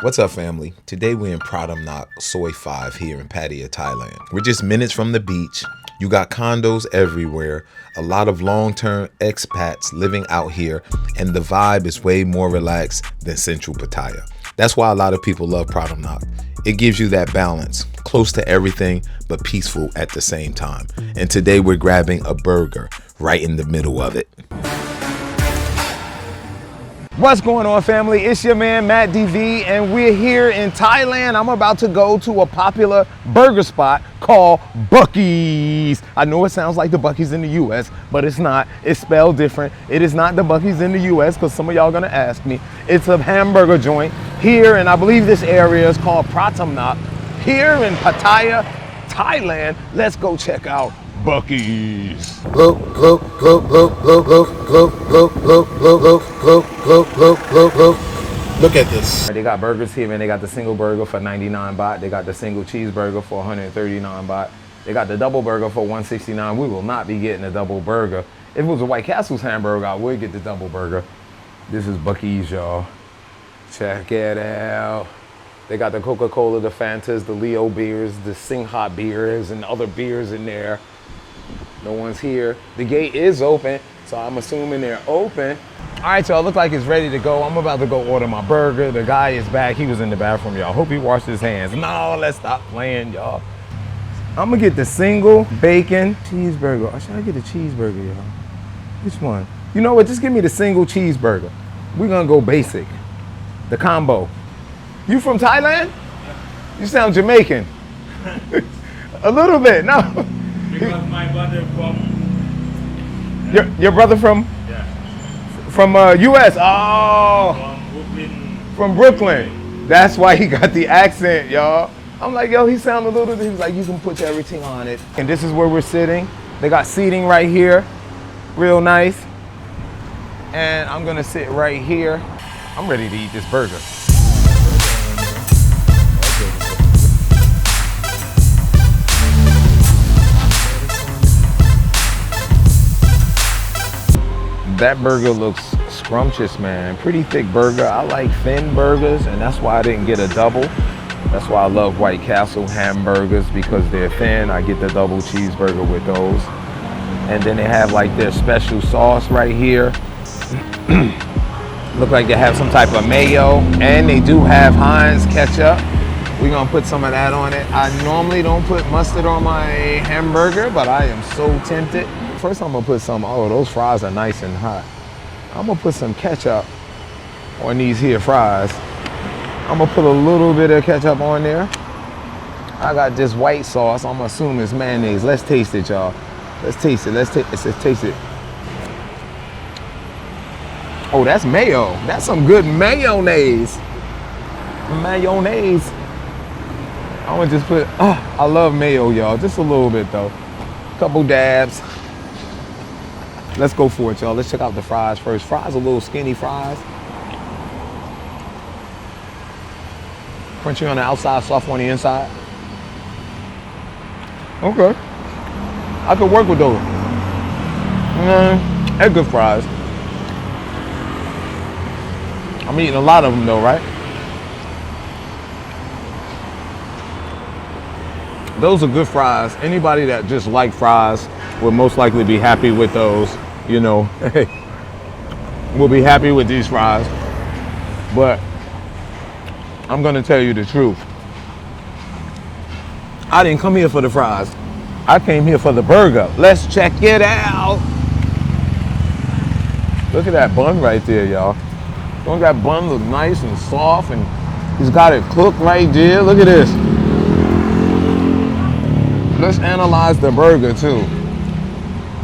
What's up, family? Today we're in Pratumnak Soi 5 here in Pattaya, Thailand. We're just minutes from the beach. You got condos everywhere, a lot of long-term expats living out here, and the vibe is way more relaxed than central Pattaya. That's why a lot of people love Pratumnak. It gives you that balance, close to everything, but peaceful at the same time. And today we're grabbing a burger right in the middle of it. What's going on, family? It's your man Matt DV, and we're here in Thailand. I'm about to go to a popular burger spot called Bucky's. I know it sounds like the Bucky's in the US, but it's not. It's spelled different. It is not the Bucky's in the US, because some of y'all gonna ask me. It's a hamburger joint here, and I believe this area is called Pratamnak, here in Pattaya, Thailand. Let's go check out Bucky's. Look at this. They got burgers here, man. They got the single burger for 99 baht. They got the single cheeseburger for 139 baht. They got the double burger for 169. We will not be getting a double burger. If it was a White Castle's hamburger, I would get the double burger. This is Bucky's, y'all. Check it out. They got the Coca-Cola, the Fantas, the Leo beers, the Singha beers, and other beers in there. No one's here. The gate is open, so I'm assuming they're open. All right, y'all, look like it's ready to go. I'm about to go order my burger. The guy is back. He was in the bathroom, y'all. Hope he washed his hands. No, let's stop playing, y'all. I'm gonna get the single bacon cheeseburger. Or should I get the cheeseburger, y'all? Which one? You know what? Just give me the single cheeseburger. We're gonna go basic. The combo. You from Thailand? You sound Jamaican. A little bit, no. Because my brother from... Your brother from? Yeah. From US. Oh. From Brooklyn. From Brooklyn. That's why he got the accent, y'all. I'm like, yo, he sounded a little bit. He was like, you can put everything on it. And this is where we're sitting. They got seating right here. Real nice. And I'm gonna sit right here. I'm ready to eat this burger. That burger looks scrumptious, man. Pretty thick burger. I like thin burgers, and that's why I didn't get a double. That's why I love White Castle hamburgers, because they're thin. I get the double cheeseburger with those. And then they have like their special sauce right here. Look like they have some type of mayo, and they do have Heinz ketchup. We're gonna put some of that on it. I normally don't put mustard on my hamburger, but I am so tempted. First I'm gonna put some, oh, those fries are nice and hot. I'm gonna put some ketchup on these here fries. I'm gonna put a little bit of ketchup on there. I got this white sauce. I'm assuming it's mayonnaise. Let's taste it, y'all. Let's taste it, let's taste it. Oh, that's mayo. That's some good mayonnaise. Mayonnaise. I'm gonna just put, oh, I love mayo, y'all. Just a little bit though. Couple dabs. Let's go for it, y'all. Let's check out the fries first. Fries are little skinny fries. Crunchy on the outside, soft on the inside. Okay. I could work with those. They're good fries. I'm eating a lot of them though, right? Those are good fries. Anybody that just like fries will most likely be happy with those, you know. We'll be happy with these fries. But I'm gonna tell you the truth. I didn't come here for the fries. I came here for the burger. Let's check it out. Look at that bun right there, y'all. Don't that bun look nice and soft, and he's got it cooked right there. Look at this. Let's analyze the burger too.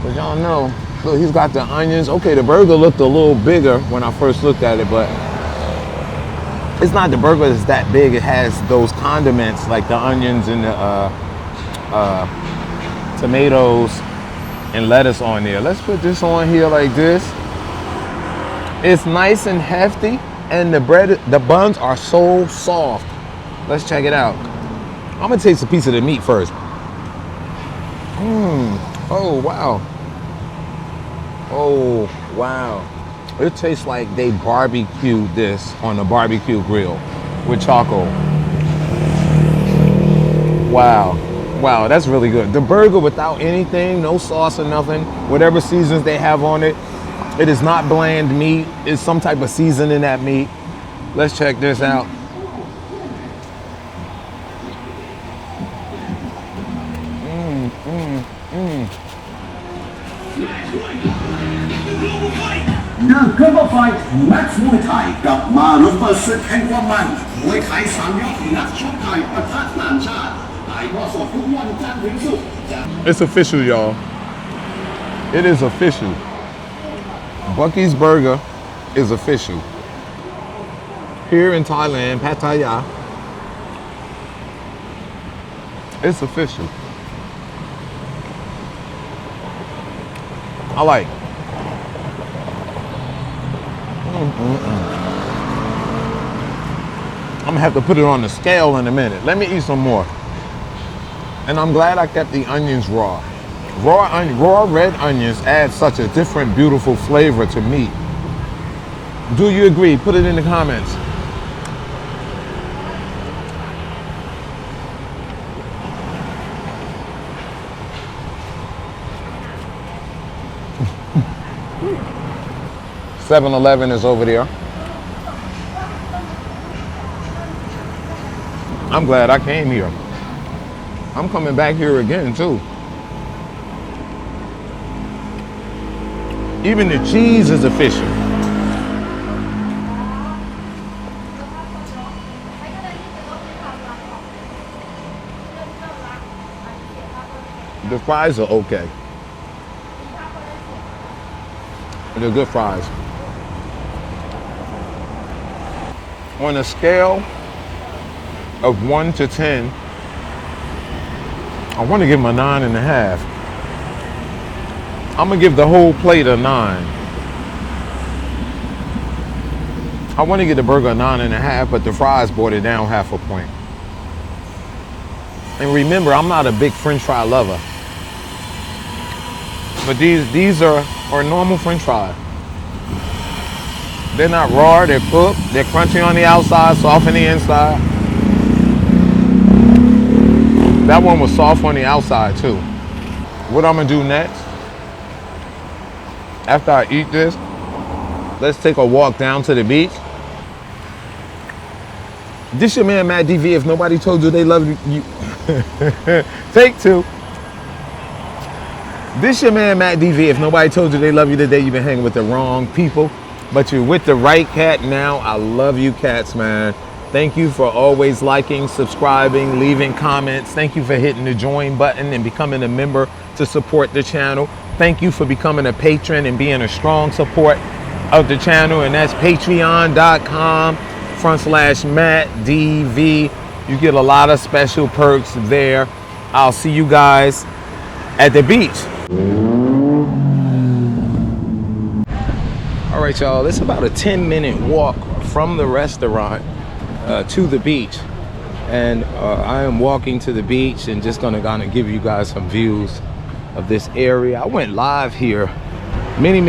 But y'all know, look, he's got the onions. Okay, the burger looked a little bigger when I first looked at it, but it's not the burger that's that big. It has those condiments like the onions and the tomatoes and lettuce on there. Let's put this on here like this. It's nice and hefty, and the buns are so soft. Let's check it out. I'm gonna taste a piece of the meat first. Oh, wow. Oh, wow. It tastes like they barbecued this on a barbecue grill. with charcoal. Wow. Wow, that's really good. The burger without anything, no sauce or nothing, whatever seasons they have on it, it is not bland meat. It's some type of season in that meat. Let's check this out. Global Fight Max มวยไทยกลับมาลุ้นเปิดศึกแห่งความมันมวยไทย3 ยอดนักชกไทยปะทะต่างชาติถ่ายทอดสดทุกวันจันทร์ถึงศุกร์ It's official, y'all. It is official. Bucky's Burger is official. Here in Thailand, Pattaya. It's official. I like. I'm gonna have to put it on the scale in a minute. Let me eat some more. And I'm glad I kept the onions raw. Raw red onions add such a different, beautiful flavor to meat. Do you agree? Put it in the comments. (7-Eleven) is over there. I'm glad I came here. I'm coming back here again too. Even the cheese is official. The fries are okay. They're good fries. On a scale of 1 to 10, I want to give them a 9.5. I'm gonna give the whole plate a 9. I want to give the burger a 9.5, but the fries brought it down half a point. And remember, I'm not a big French fry lover, but these are normal French fries. They're not raw, they're cooked, they're crunchy on the outside, soft on the inside. That one was soft on the outside too. What I'm gonna do next, after I eat this, let's take a walk down to the beach. This your man, Matt DV. If nobody told you they love you. Take 2. This your man, Matt DV. If nobody told you they love you today, you've been hanging with the wrong people. But you're with the right cat now. I love you cats, man. Thank you for always liking, subscribing, leaving comments. Thank you for hitting the join button and becoming a member to support the channel. Thank you for becoming a patron and being a strong support of the channel. And that's patreon.com/MattDV. You get a lot of special perks there. I'll see you guys at the beach. All right, y'all, it's about a 10-minute walk from the restaurant to the beach. And I am walking to the beach and just gonna kind of give you guys some views of this area. I went live here maybe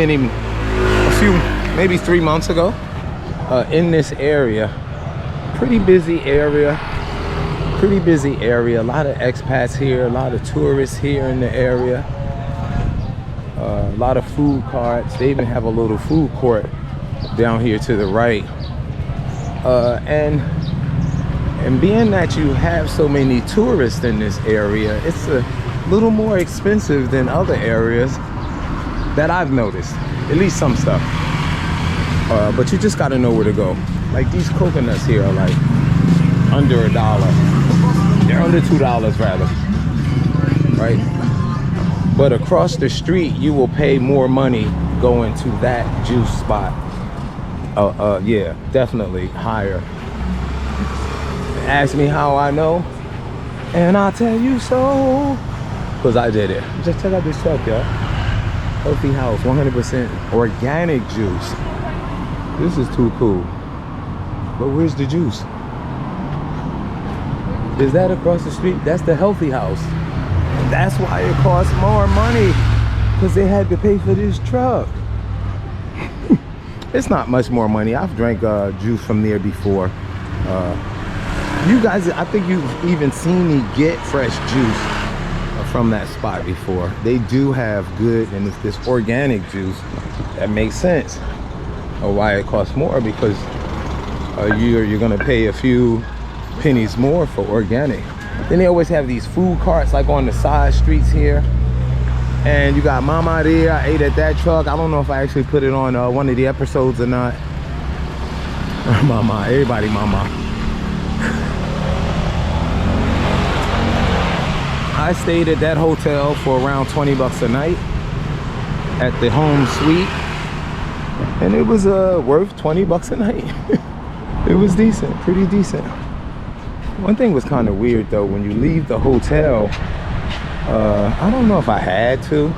3 months ago in this area. Pretty busy area. A lot of expats here, a lot of tourists here in the area. A lot of food carts. They even have a little food court down here to the right. And being that you have so many tourists in this area, it's a little more expensive than other areas that I've noticed. At least some stuff. But you just gotta know where to go. Like these coconuts here are like under $1. They're under $2 rather, right? But across the street, you will pay more money going to that juice spot. Yeah, definitely higher. Ask me how I know, and I'll tell you so, because I did it. Just check out this truck, y'all. Healthy House, 100% organic juice. This is too cool. But where's the juice? Is that across the street? That's the Healthy House. That's why it costs more money, because they had to pay for this truck. It's not much more money. I've drank juice from there before. You guys, I think you've even seen me get fresh juice from that spot before. They do have good, and it's this organic juice that makes sense of why it costs more, because you're gonna pay a few pennies more for organic. Then they always have these food carts like on the side streets here, and you got mama there. I ate at that truck. I don't know if I actually put it on one of the episodes or not. Mama, everybody mama. I stayed at that hotel for around 20 bucks a night at the home suite, and it was worth 20 bucks a night. It was decent, pretty decent. One thing was kind of weird though, when you leave the hotel, I don't know if I had to,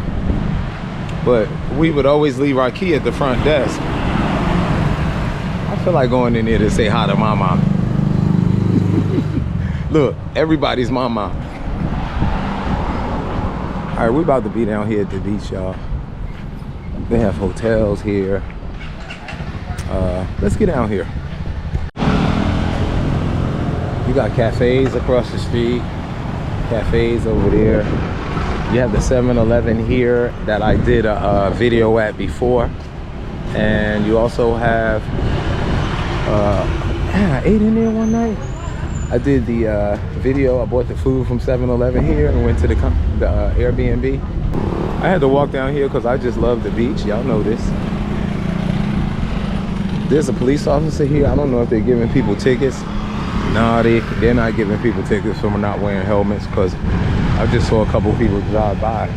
but we would always leave our key at the front desk. I feel like going in there to say hi to mama. Look, everybody's mama. All right, we're about to be down here at the beach, y'all. They have hotels here. Let's get down here. You got cafes across the street, cafes over there. You have the 7-Eleven here that I did a video at before. And you also have, I ate in there one night. I did the video. I bought the food from 7-Eleven here and went to the Airbnb. I had to walk down here because I just love the beach. Y'all know this. There's a police officer here. I don't know if they're giving people tickets. No, they're not giving people tickets for not wearing helmets, because I just saw a couple people drive by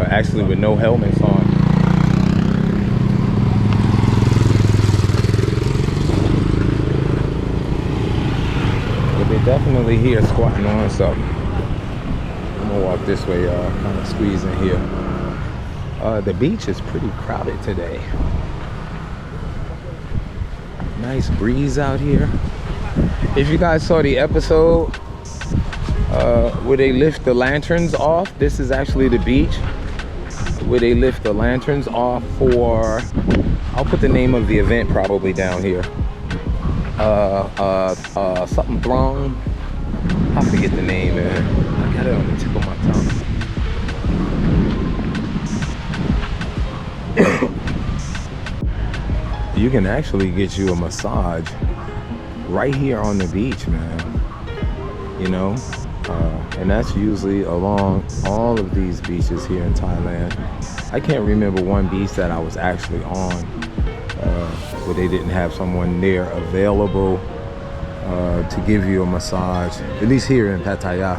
actually with no helmets on. Definitely here squatting on something. I'm gonna walk this way, kind of squeeze in here. The beach is pretty crowded today. Nice breeze out here. If you guys saw the episode where they lift the lanterns off, this is actually the beach where they lift the lanterns off for, I'll put the name of the event probably down here. Something throng. I forget the name, man. I got it on the tip of my tongue. You can actually get you a massage right here on the beach, man. You know, and that's usually along all of these beaches here in Thailand. I can't remember one beach that I was actually on where they didn't have someone there available to give you a massage, at least here in Pattaya,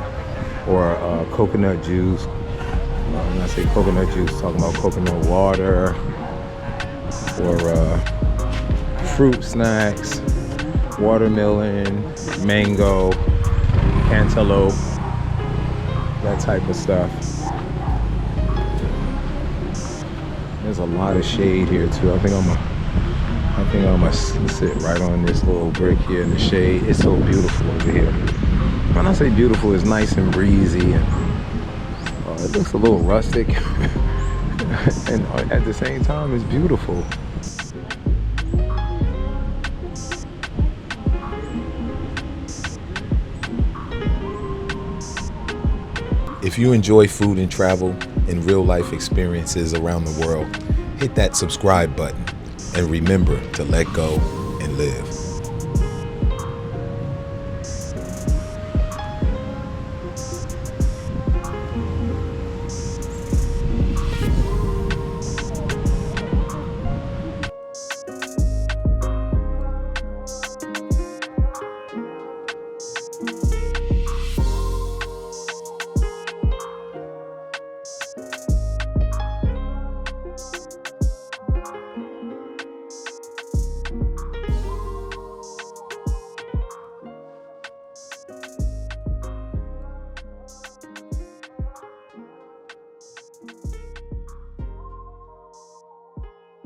or coconut juice. When I say coconut juice, I'm talking about coconut water, or fruit snacks, watermelon, mango, cantaloupe, that type of stuff. There's a lot of shade here too. I think I'm gonna sit right on this little brick here in the shade. It's so beautiful over here. When I say beautiful, it's nice and breezy, and it looks a little rustic, and at the same time, it's beautiful. If you enjoy food and travel and real life experiences around the world, hit that subscribe button and remember to let go and live.